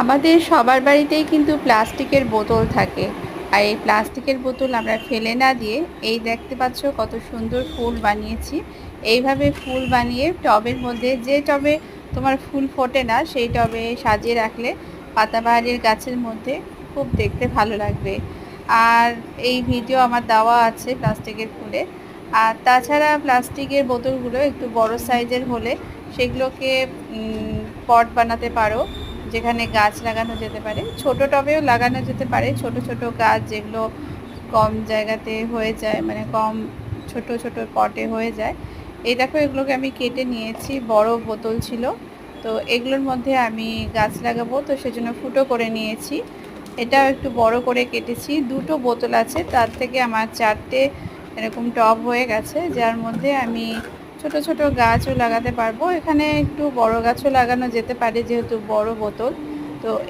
আমাদের সবার বাড়িতেই কিন্তু প্লাস্টিকের বোতল থাকে। আর এই প্লাস্টিকের বোতল আমরা ফেলে না দিয়ে এই দেখতে পাচ্ছ কত সুন্দর ফুল বানিয়েছি। এইভাবে ফুল বানিয়ে টবের মধ্যে, যে টবে তোমার ফুল ফোটে না সেই টবে সাজিয়ে রাখলে পাতাবাহারের গাছের মধ্যে খুব দেখতে ভালো লাগবে। আর এই ভিডিও আমার দেওয়া আছে প্লাস্টিকের ফুলে। আর তাছাড়া প্লাস্টিকের বোতলগুলো একটু বড় সাইজের হলে সেগুলোকে পট বানাতে পারো, যেখানে গাছ লাগানো যেতে পারে। ছোট টবেও লাগানো যেতে পারে, ছোট ছোট গাছ যেগুলো কম জায়গাতে হয়ে যায়, মানে কম ছোট ছোট পটে হয়ে যায়। এই দেখো, এগুলোকে আমি কেটে নিয়েছি, বড় বোতল ছিল তো এগুলোর মধ্যে আমি গাছ লাগাবো, তো সেজন্য ফুটো করে নিয়েছি। এটাও একটু বড় করে কেটেছি। দুটো বোতল আছে, তার থেকে আমার চারটে এরকম টব হয়ে গেছে, যার মধ্যে আমি ছোট ছোট গাছও লাগাতে পারবো। এখানে একটু বড় গাছও লাগানো যেতে পারে যেহেতু বড় বোতল। তো